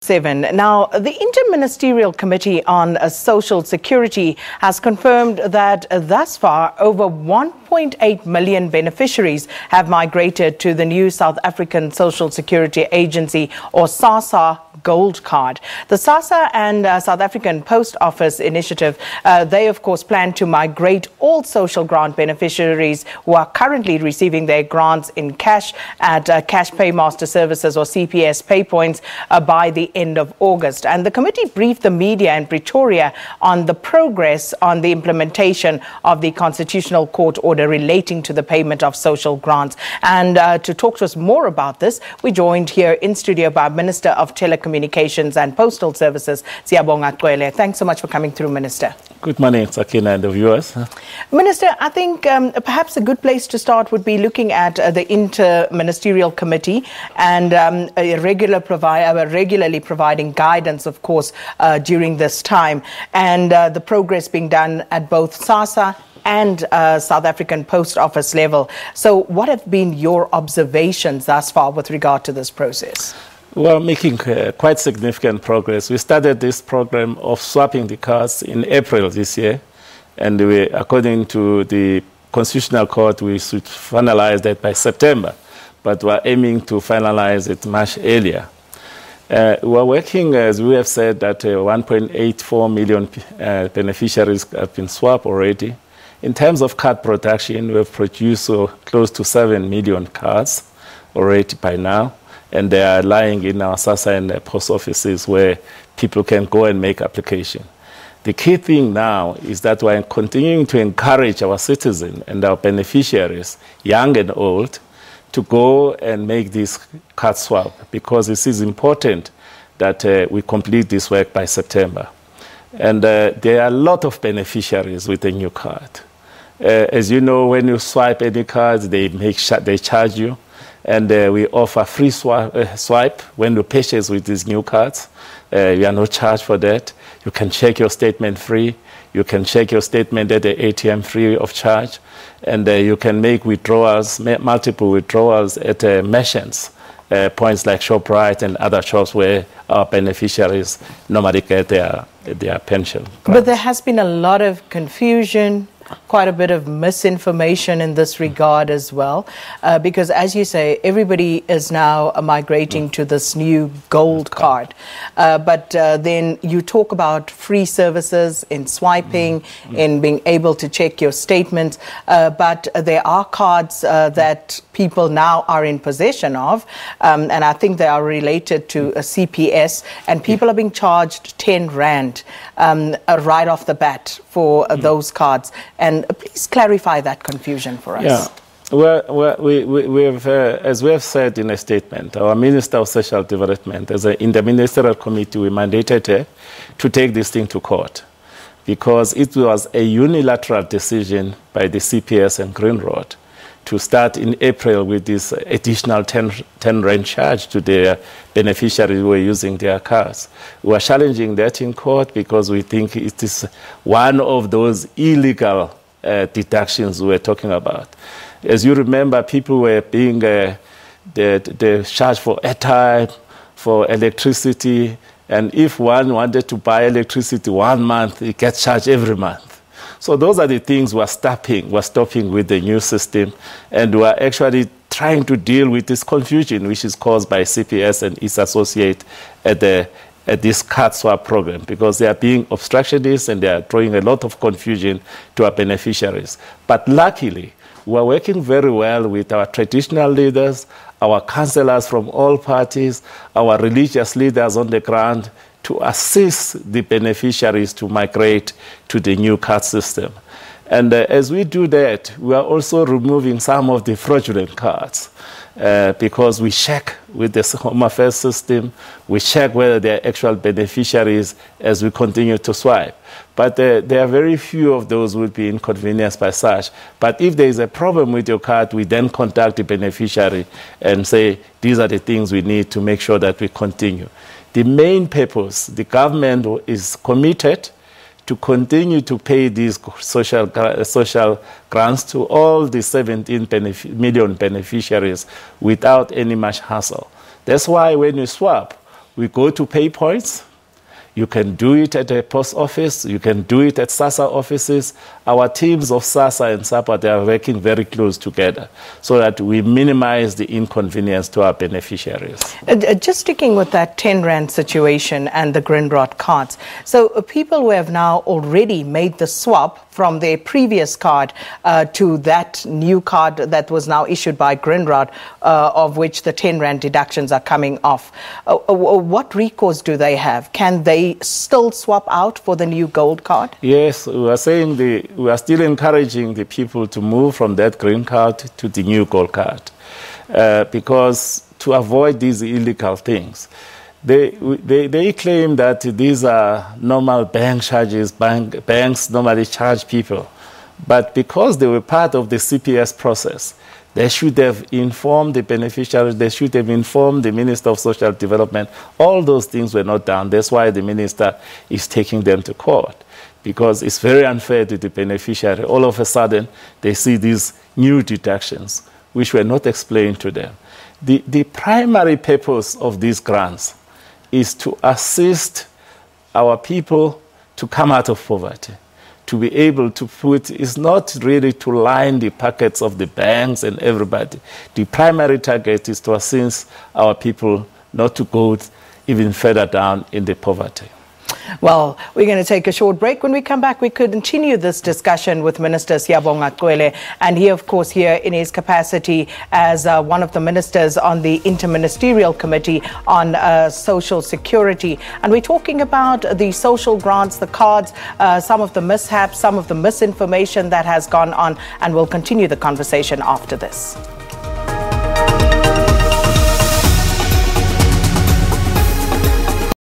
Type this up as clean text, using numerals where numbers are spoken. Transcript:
7. Now, the Inter-ministerial Committee on Social Security has confirmed that thus far over 1.8 million beneficiaries have migrated to the new South African Social Security Agency, or SASSA, Gold Card. The SASSA and South African Post Office initiative, they of course plan to migrate all social grant beneficiaries who are currently receiving their grants in cash at Cash Paymaster Services or CPS pay points by the end of August. And the committee briefed the media in Pretoria on the progress on the implementation of the Constitutional Court order relating to the payment of social grants. And to talk to us more about this, we joined here in studio by Minister of Telecommunications and Postal Services, Siyabonga Cwele. Thanks so much for coming through, Minister. Good morning, Sakina and the viewers. Minister, I think perhaps a good place to start would be looking at the Inter-ministerial Committee and regularly providing guidance, of course, during this time, and the progress being done at both SASSA and South African Post Office level. So what have been your observations thus far with regard to this process? We're making quite significant progress. We started this program of swapping the cards in April this year, and according to the Constitutional Court, we should finalize that by September, but we're aiming to finalize it much earlier. We're working, as we have said, that 1.84 million beneficiaries have been swapped already. In terms of card production, we have produced close to 7 million cards already by now, and they are lying in our SASSA and post offices where people can go and make application. The key thing now is that we're continuing to encourage our citizens and our beneficiaries, young and old, to go and make this card swap, because it is important that we complete this work by September. And there are a lot of beneficiaries with a new card. As you know, when you swipe any cards, they charge you. And we offer free swipe when you purchase with these new cards. You are not charged for that. You can check your statement free. You can check your statement at the ATM free of charge. And you can make withdrawals, multiple withdrawals at merchants, points like ShopRite and other shops where our beneficiaries normally get their pension. But there has been a lot of confusion, quite a bit of misinformation in this regard as well, because as you say, everybody is now migrating to this new gold card. But then you talk about free services in swiping, in being able to check your statements, but there are cards that people now are in possession of, and I think they are related to a CPS, and people are being charged 10 Rand right off the bat for those cards. And please clarify that confusion for us. Yeah. Well, we have, as we have said in a statement, our Minister of Social Development, as an Inter-ministerial committee, we mandated her to take this thing to court, because it was a unilateral decision by the CPS and Green Road to start in April with this additional 10 Rand charge to their beneficiaries who were using their cards. We are challenging that in court because we think it is one of those illegal deductions we were talking about. As you remember, people were being charged for airtime, for electricity, and if one wanted to buy electricity 1 month, it gets charged every month. So those are the things we're stopping with the new system, and we're actually trying to deal with this confusion which is caused by CPS and its associate at this card swap program, because they are being obstructionists and they are throwing a lot of confusion to our beneficiaries. But luckily, we are working very well with our traditional leaders, our councillors from all parties, our religious leaders on the ground, to assist the beneficiaries to migrate to the new card system. And as we do that, we are also removing some of the fraudulent cards, because we check with the Home Affairs system, we check whether they are actual beneficiaries as we continue to swipe. But there are very few of those who will be inconvenienced by such. But if there is a problem with your card, we then contact the beneficiary and say, these are the things we need to make sure that we continue. The main purpose, the government is committed to continue to pay these social grants to all the 17 million beneficiaries without any much hassle. That's why when you swap, We go to pay points. You can do it at a post office. You can do it at SASSA offices. Our teams of SASSA and SAPO, they are working very close together so that we minimize the inconvenience to our beneficiaries. Just sticking with that 10 Rand situation and the Grindrod cards. So people who have now already made the swap from their previous card to that new card that was now issued by Grindrod, of which the 10 Rand deductions are coming off. What recourse do they have? Can they still swap out for the new gold card? Yes, we are saying we are still encouraging the people to move from that green card to the new gold card because to avoid these illegal things. They claim that these are normal bank charges, banks normally charge people. But because they were part of the CPS process, they should have informed the beneficiaries, they should have informed the Minister of Social Development. All those things were not done. That's why the Minister is taking them to court, because it's very unfair to the beneficiary. All of a sudden, they see these new deductions, which were not explained to them. The primary purpose of these grants is to assist our people to come out of poverty, to be able to put, it's not really to line the pockets of the banks and everybody. The primary target is to assist our people not to go even further down in the poverty. Well, we're going to take a short break. When we come back, we could continue this discussion with Minister Siyabonga Cwele, and he, of course, here in his capacity as one of the ministers on the Inter-ministerial Committee on Social Security. And we're talking about the social grants, the cards, some of the mishaps, some of the misinformation that has gone on, and we'll continue the conversation after this.